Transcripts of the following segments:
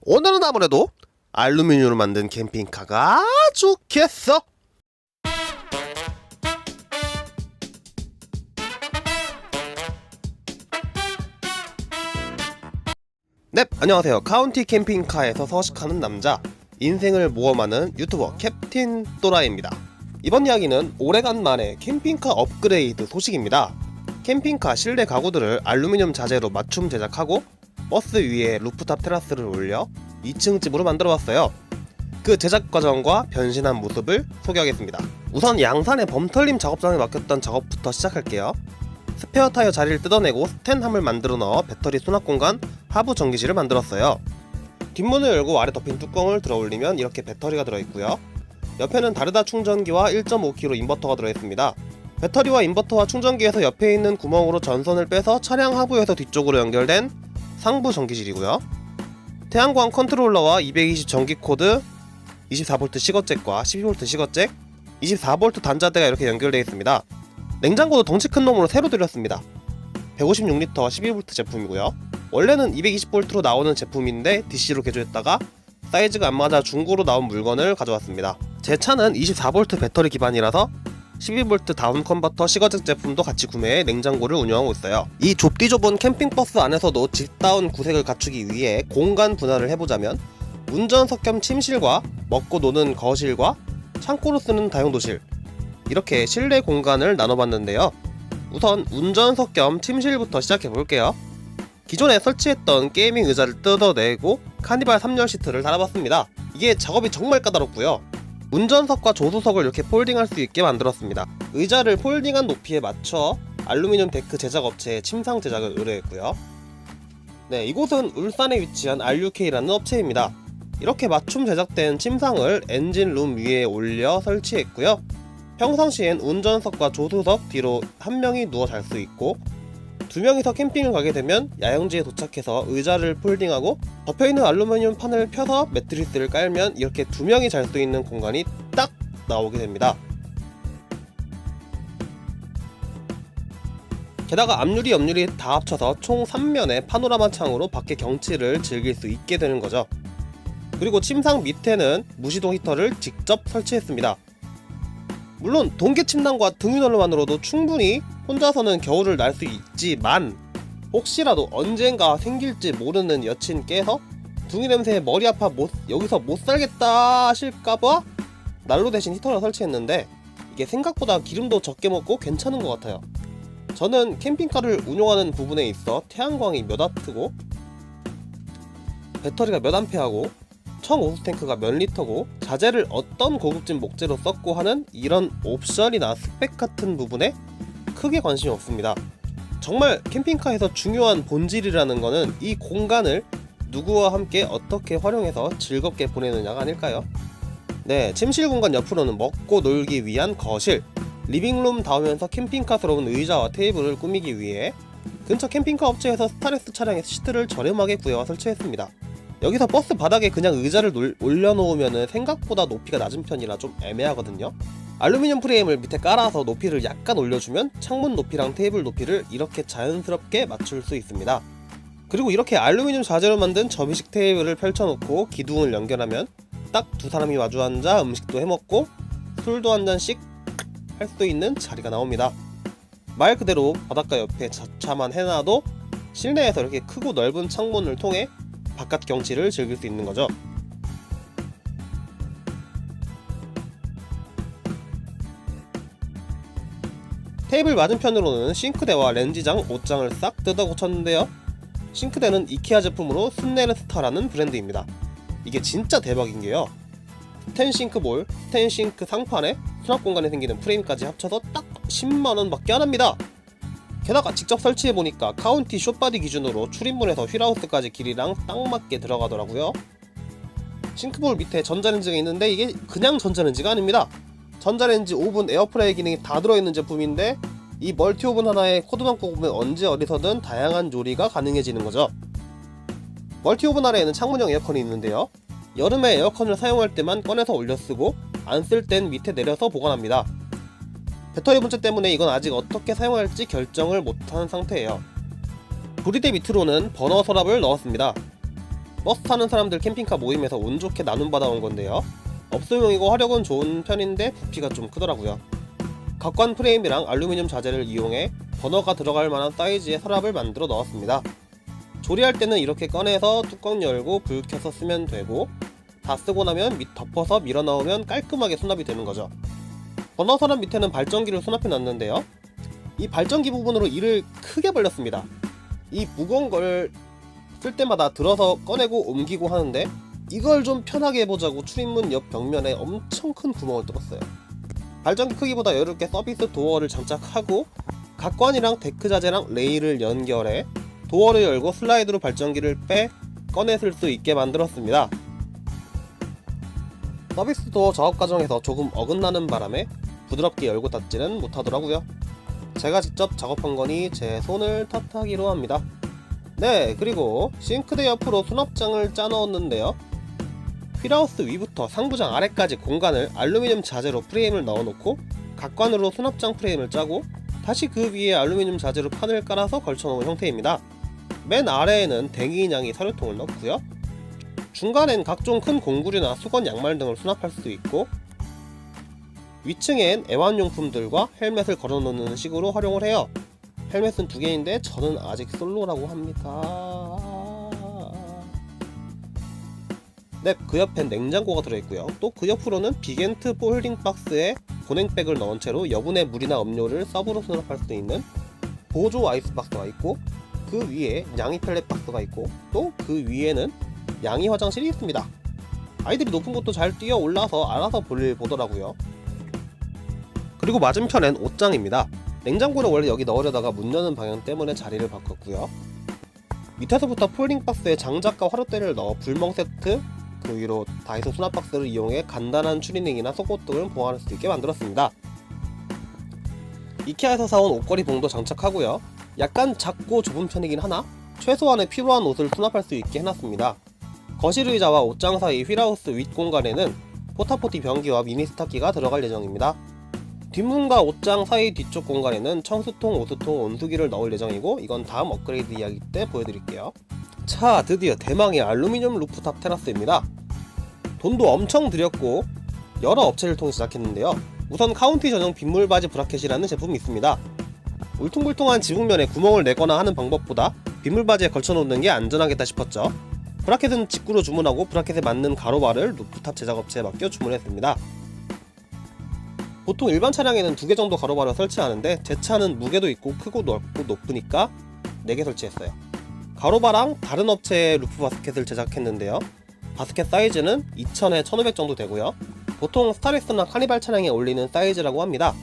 오늘은 아무래도 알루미늄으로 만든 캠핑카가 좋겠어. 네, 안녕하세요. 카운티 캠핑카에서 서식하는 남자, 인생을 모험하는 유튜버 캡틴 또라이입니다. 이번 이야기는 오래간만에 캠핑카 업그레이드 소식입니다. 캠핑카 실내 가구들을 알루미늄 자재로 맞춤 제작하고 버스 위에 루프탑 테라스를 올려 2층 집으로 만들어봤어요. 그 제작 과정과 변신한 모습을 소개하겠습니다. 우선 양산의 범털림 작업장에 맡겼던 작업부터 시작할게요. 스페어 타이어 자리를 뜯어내고 스텐함을 만들어 넣어 배터리 수납 공간 하부 전기실을 만들었어요. 뒷문을 열고 아래 덮인 뚜껑을 들어 올리면 이렇게 배터리가 들어있고요. 옆에는 다르다 충전기와 1.5kW 인버터가 들어있습니다. 배터리와 인버터와 충전기에서 옆에 있는 구멍으로 전선을 빼서 차량 하부에서 뒤쪽으로 연결된 상부 전기실이고요. 태양광 컨트롤러와 220 전기 코드, 24V 시거잭과 12V 시거잭, 24V 단자대가 이렇게 연결되어 있습니다. 냉장고도 덩치 큰 놈으로 새로 들였습니다. 156L 12V 제품이고요. 원래는 220V로 나오는 제품인데 DC로 개조했다가 사이즈가 안 맞아 중고로 나온 물건을 가져왔습니다. 제 차는 24V 배터리 기반이라서 12V 다운 컨버터 시거잭 제품도 같이 구매해 냉장고를 운영하고 있어요. 이 좁디 좁은 캠핑버스 안에서도 집다운 구색을 갖추기 위해 공간 분할을 해보자면 운전석 겸 침실과 먹고 노는 거실과 창고로 쓰는 다용도실, 이렇게 실내 공간을 나눠봤는데요. 우선 운전석 겸 침실부터 시작해볼게요. 기존에 설치했던 게이밍 의자를 뜯어내고 카니발 3열 시트를 달아봤습니다. 이게 작업이 정말 까다롭고요. 운전석과 조수석을 이렇게 폴딩할 수 있게 만들었습니다. 의자를 폴딩한 높이에 맞춰 알루미늄 데크 제작 업체에 침상 제작을 의뢰했고요. 네, 이곳은 울산에 위치한 RUK라는 업체입니다. 이렇게 맞춤 제작된 침상을 엔진룸 위에 올려 설치했고요. 평상시엔 운전석과 조수석 뒤로 한 명이 누워 잘 수 있고, 두 명이서 캠핑을 가게 되면 야영지에 도착해서 의자를 폴딩하고 덮여있는 알루미늄 판을 펴서 매트리스를 깔면 이렇게 두 명이 잘 수 있는 공간이 딱 나오게 됩니다. 게다가 앞유리 옆유리 다 합쳐서 총 3면의 파노라마 창으로 밖의 경치를 즐길 수 있게 되는 거죠. 그리고 침상 밑에는 무시동 히터를 직접 설치했습니다. 물론 동계 침낭과 등유난로만으로도 충분히 혼자서는 겨울을 날 수 있지만, 혹시라도 언젠가 생길지 모르는 여친께서 둥이 냄새에 머리 아파 여기서 못 살겠다 하실까봐 난로 대신 히터를 설치했는데, 이게 생각보다 기름도 적게 먹고 괜찮은 것 같아요. 저는 캠핑카를 운용하는 부분에 있어 태양광이 몇 와트고 배터리가 몇 암페어고 청 오수 탱크가 몇 리터고 자재를 어떤 고급진 목재로 썼고 하는 이런 옵션이나 스펙 같은 부분에 크게 관심이 없습니다. 정말 캠핑카에서 중요한 본질이라는 거는 이 공간을 누구와 함께 어떻게 활용해서 즐겁게 보내느냐가 아닐까요? 네, 침실 공간 옆으로는 먹고 놀기 위한 거실, 리빙룸 닿으면서 캠핑카스러운 의자와 테이블을 꾸미기 위해 근처 캠핑카 업체에서 스타렉스 차량의 시트를 저렴하게 구해와 설치했습니다. 여기서 버스 바닥에 그냥 의자를 올려놓으면 생각보다 높이가 낮은 편이라 좀 애매하거든요. 알루미늄 프레임을 밑에 깔아서 높이를 약간 올려주면 창문 높이랑 테이블 높이를 이렇게 자연스럽게 맞출 수 있습니다. 그리고 이렇게 알루미늄 자재로 만든 접이식 테이블을 펼쳐놓고 기둥을 연결하면 딱 두 사람이 마주 앉아 음식도 해먹고 술도 한 잔씩 할 수 있는 자리가 나옵니다. 말 그대로 바닷가 옆에 자차만 해놔도 실내에서 이렇게 크고 넓은 창문을 통해 바깥 경치를 즐길 수 있는 거죠. 테이블 맞은편으로는 싱크대와 렌지장, 옷장을 싹 뜯어 고쳤는데요. 싱크대는 이케아 제품으로 순네르스타라는 브랜드입니다. 이게 진짜 대박인게요. 스텐싱크 볼, 스텐싱크 상판에 수납 공간에 생기는 프레임까지 합쳐서 딱 10만원 밖에 안합니다. 게다가 직접 설치해보니까 카운티 숏바디 기준으로 출입문에서 휠하우스까지 길이랑 딱 맞게 들어가더라고요. 싱크볼 밑에 전자레인지가 있는데 이게 그냥 전자레인지가 아닙니다. 전자레인지, 오븐, 에어프라이어 기능이 다 들어있는 제품인데, 이 멀티오븐 하나에 코드만 꼽으면 언제 어디서든 다양한 조리가 가능해지는 거죠. 멀티오븐 아래에는 창문형 에어컨이 있는데요. 여름에 에어컨을 사용할 때만 꺼내서 올려쓰고 안 쓸 땐 밑에 내려서 보관합니다. 배터리 문제 때문에 이건 아직 어떻게 사용할지 결정을 못한 상태예요. 조리대 밑으로는 버너 서랍을 넣었습니다. 버스 타는 사람들 캠핑카 모임에서 운 좋게 나눔 받아온 건데요. 업소용이고 화력은 좋은 편인데 부피가 좀 크더라고요. 각관 프레임이랑 알루미늄 자재를 이용해 버너가 들어갈 만한 사이즈의 서랍을 만들어 넣었습니다. 조리할 때는 이렇게 꺼내서 뚜껑 열고 불 켜서 쓰면 되고, 다 쓰고 나면 덮어서 밀어 넣으면 깔끔하게 수납이 되는 거죠. 버너 서랍 밑에는 발전기를 수납해 놨는데요. 이 발전기 부분으로 일을 크게 벌렸습니다. 이 무거운 걸 쓸 때마다 들어서 꺼내고 옮기고 하는데, 이걸 좀 편하게 해보자고 출입문 옆 벽면에 엄청 큰 구멍을 뚫었어요. 발전기 크기보다 여유롭게 서비스 도어를 장착하고 각관이랑 데크 자재랑 레일을 연결해 도어를 열고 슬라이드로 발전기를 빼 꺼내 쓸 수 있게 만들었습니다. 서비스 도어 작업 과정에서 조금 어긋나는 바람에 부드럽게 열고 닫지는 못하더라고요. 제가 직접 작업한 거니 제 손을 탓하기로 합니다. 네, 그리고 싱크대 옆으로 수납장을 짜 넣었는데요. 휠하우스 위부터 상부장 아래까지 공간을 알루미늄 자재로 프레임을 넣어놓고 각관으로 수납장 프레임을 짜고 다시 그 위에 알루미늄 자재로 판을 깔아서 걸쳐놓은 형태입니다. 맨 아래에는 댕이인양이 사료통을 넣고요. 중간엔 각종 큰 공구리나 수건 양말 등을 수납할 수 있고, 위층엔 애완용품들과 헬멧을 걸어놓는 식으로 활용을 해요. 헬멧은 2개인데 저는 아직 솔로라고 합니다. 네, 그 옆엔 냉장고가 들어있고요. 또 그 옆으로는 빅엔트 폴딩 박스에 보냉백을 넣은 채로 여분의 물이나 음료를 서브로 수납할 수 있는 보조 아이스 박스가 있고, 그 위에 양이 펠렛 박스가 있고, 또 그 위에는 양이 화장실이 있습니다. 아이들이 높은 곳도 잘 뛰어 올라서 알아서 볼일 보더라고요. 그리고 맞은편엔 옷장입니다. 냉장고를 원래 여기 넣으려다가 문 여는 방향 때문에 자리를 바꿨고요. 밑에서부터 폴딩 박스에 장작과 화롯대를 넣어 불멍 세트, 그 위로 다이소 수납 박스를 이용해 간단한 추리닝이나 속옷 등을 보관할 수 있게 만들었습니다. 이케아에서 사온 옷걸이 봉도 장착하고요. 약간 작고 좁은 편이긴 하나 최소한의 필요한 옷을 수납할 수 있게 해놨습니다. 거실 의자와 옷장 사이 휠하우스 윗 공간에는 포타포티 변기와 미니 스타키가 들어갈 예정입니다. 뒷문과 옷장 사이 뒤쪽 공간에는 청수통, 오수통, 온수기를 넣을 예정이고, 이건 다음 업그레이드 이야기 때 보여드릴게요. 자, 드디어 대망의 알루미늄 루프탑 테라스입니다. 돈도 엄청 들였고 여러 업체를 통해 제작했는데요. 우선 카운티 전용 빗물바지 브라켓이라는 제품이 있습니다. 울퉁불퉁한 지붕면에 구멍을 내거나 하는 방법보다 빗물바지에 걸쳐놓는 게 안전하겠다 싶었죠. 브라켓은 직구로 주문하고 브라켓에 맞는 가로바를 루프탑 제작업체에 맡겨 주문했습니다. 보통 일반 차량에는 2개 정도 가로바를 설치하는데 제 차는 무게도 있고 크고 넓고 높으니까 4개 설치했어요. 가로바랑 다른 업체의 루프 바스켓을 제작했는데요. 바스켓 사이즈는 2000에 1500 정도 되고요. 보통 스타렉스나 카니발 차량에 어울리는 사이즈라고 합니다.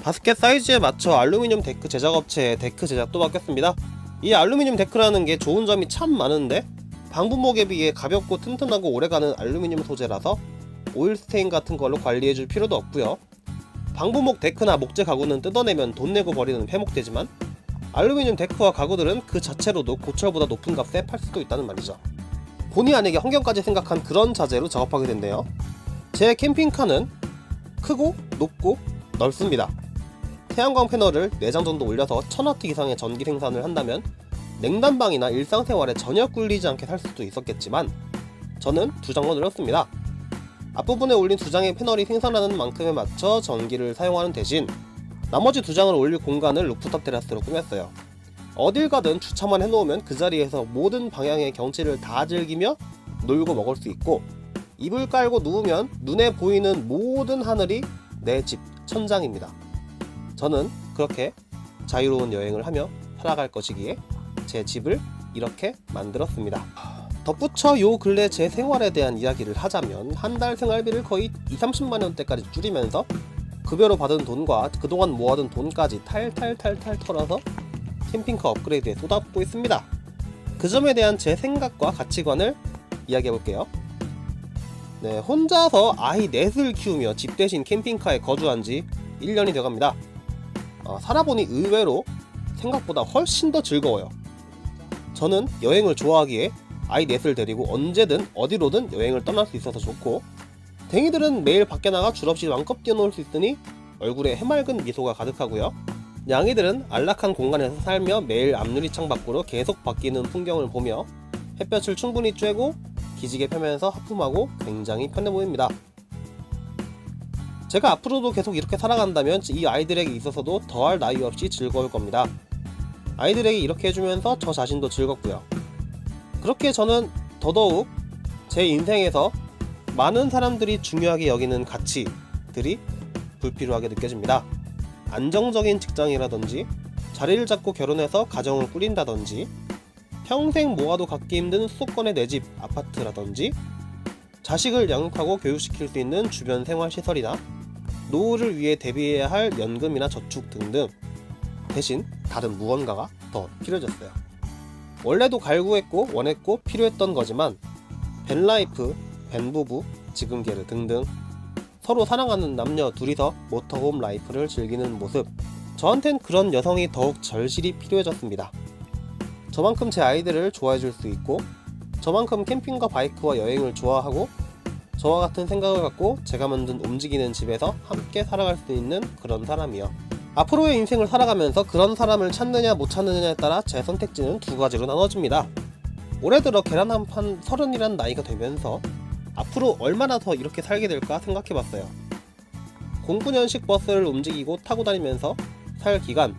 바스켓 사이즈에 맞춰 알루미늄 데크 제작업체의 데크 제작도 맡겼습니다. 이 알루미늄 데크라는 게 좋은 점이 참 많은데, 방부목에 비해 가볍고 튼튼하고 오래가는 알루미늄 소재라서 오일 스테인 같은 걸로 관리해줄 필요도 없고요. 방부목 데크나 목재 가구는 뜯어내면 돈 내고 버리는 폐목되지만, 알루미늄 데크와 가구들은 그 자체로도 고철보다 높은 값에 팔 수도 있다는 말이죠. 본의 아니게 환경까지 생각한 그런 자재로 작업하게 됐네요. 제 캠핑카는 크고 높고 넓습니다. 태양광 패널을 4장 정도 올려서 1000W 이상의 전기 생산을 한다면 냉난방이나 일상생활에 전혀 꿀리지 않게 살 수도 있었겠지만, 저는 2장만 올렸습니다. 앞부분에 올린 2장의 패널이 생산하는 만큼에 맞춰 전기를 사용하는 대신 나머지 2장을 올릴 공간을 루프탑 테라스로 꾸몄어요. 어딜 가든 주차만 해놓으면 그 자리에서 모든 방향의 경치를 다 즐기며 놀고 먹을 수 있고, 이불 깔고 누우면 눈에 보이는 모든 하늘이 내 집 천장입니다. 저는 그렇게 자유로운 여행을 하며 살아갈 것이기에 제 집을 이렇게 만들었습니다. 덧붙여 요 근래 제 생활에 대한 이야기를 하자면, 한 달 생활비를 거의 20-30만원대까지 줄이면서 급여로 받은 돈과 그동안 모아둔 돈까지 탈탈탈탈 털어서 캠핑카 업그레이드에 쏟아붓고 있습니다. 그 점에 대한 제 생각과 가치관을 이야기해볼게요. 네, 혼자서 아이 넷을 키우며 집 대신 캠핑카에 거주한 지 1년이 되어갑니다. 살아보니 의외로 생각보다 훨씬 더 즐거워요. 저는 여행을 좋아하기에 아이 넷을 데리고 언제든 어디로든 여행을 떠날 수 있어서 좋고, 댕이들은 매일 밖에 나가 줄없이 마음껏 뛰어놀 수 있으니 얼굴에 해맑은 미소가 가득하고요. 양이들은 안락한 공간에서 살며 매일 앞유리창 밖으로 계속 바뀌는 풍경을 보며 햇볕을 충분히 쬐고 기지개 펴면서 하품하고 굉장히 편해 보입니다. 제가 앞으로도 계속 이렇게 살아간다면 이 아이들에게 있어서도 더할 나위 없이 즐거울 겁니다. 아이들에게 이렇게 해주면서 저 자신도 즐겁고요. 그렇게 저는 더더욱 제 인생에서 많은 사람들이 중요하게 여기는 가치들이 불필요하게 느껴집니다. 안정적인 직장이라든지 자리를 잡고 결혼해서 가정을 꾸린다든지 평생 모아도 갖기 힘든 수도권의 내 집 아파트라든지 자식을 양육하고 교육시킬 수 있는 주변 생활시설이나 노후를 위해 대비해야 할 연금이나 저축 등등 대신 다른 무언가가 더 필요해졌어요. 원래도 갈구했고 원했고 필요했던 거지만 밴라이프, 밴부부, 지금게르 등등 서로 사랑하는 남녀 둘이서 모터홈 라이프를 즐기는 모습, 저한텐 그런 여성이 더욱 절실히 필요해졌습니다. 저만큼 제 아이들을 좋아해줄 수 있고 저만큼 캠핑과 바이크와 여행을 좋아하고 저와 같은 생각을 갖고 제가 만든 움직이는 집에서 함께 살아갈 수 있는 그런 사람이요. 앞으로의 인생을 살아가면서 그런 사람을 찾느냐 못 찾느냐에 따라 제 선택지는 두 가지로 나눠집니다. 올해 들어 계란 한 판 30이란 나이가 되면서 앞으로 얼마나 더 이렇게 살게 될까 생각해봤어요. 09년식 버스를 움직이고 타고 다니면서 살 기간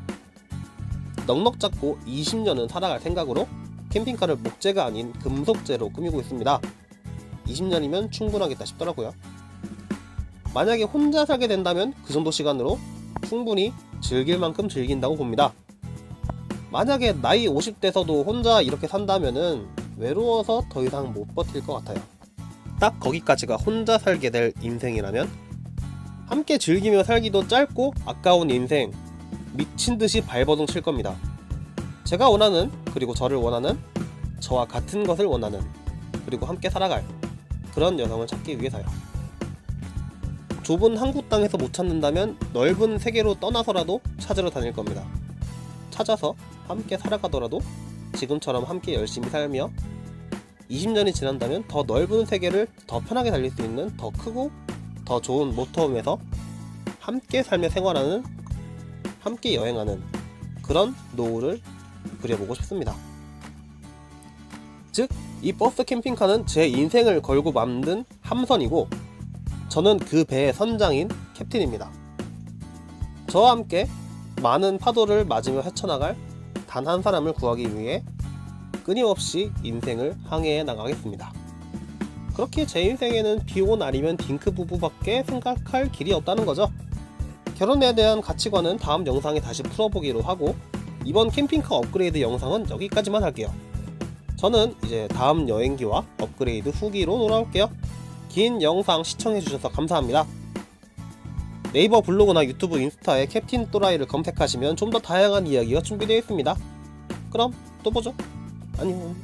넉넉 잡고 20년은 살아갈 생각으로 캠핑카를 목재가 아닌 금속재로 꾸미고 있습니다. 20년이면 충분하겠다 싶더라고요. 만약에 혼자 살게 된다면 그 정도 시간으로 충분히 즐길 만큼 즐긴다고 봅니다. 만약에 나이 50대서도 혼자 이렇게 산다면은 외로워서 더 이상 못 버틸 것 같아요. 딱 거기까지가 혼자 살게 될 인생이라면 함께 즐기며 살기도 짧고 아까운 인생 미친듯이 발버둥 칠 겁니다. 제가 원하는, 그리고 저를 원하는, 저와 같은 것을 원하는, 그리고 함께 살아갈 그런 여성을 찾기 위해서요. 좁은 한국 땅에서 못 찾는다면 넓은 세계로 떠나서라도 찾으러 다닐 겁니다. 찾아서 함께 살아가더라도 지금처럼 함께 열심히 살며 20년이 지난다면 더 넓은 세계를 더 편하게 달릴 수 있는 더 크고 더 좋은 모터홈에서 함께 살며 생활하는, 함께 여행하는 그런 노후를 그려보고 싶습니다. 즉, 이 버스 캠핑카는 제 인생을 걸고 만든 함선이고 저는 그 배의 선장인 캡틴입니다. 저와 함께 많은 파도를 맞으며 헤쳐나갈 단 한 사람을 구하기 위해 끊임없이 인생을 항해해 나가겠습니다. 그렇게 제 인생에는 비오고 날이면 딩크 부부밖에 생각할 길이 없다는 거죠. 결혼에 대한 가치관은 다음 영상에 다시 풀어보기로 하고 이번 캠핑카 업그레이드 영상은 여기까지만 할게요. 저는 이제 다음 여행기와 업그레이드 후기로 돌아올게요. 긴 영상 시청해주셔서 감사합니다. 네이버 블로그나 유튜브 인스타에 캡틴 또라이를 검색하시면 좀 더 다양한 이야기가 준비되어 있습니다. 그럼 또 보죠. 안녕.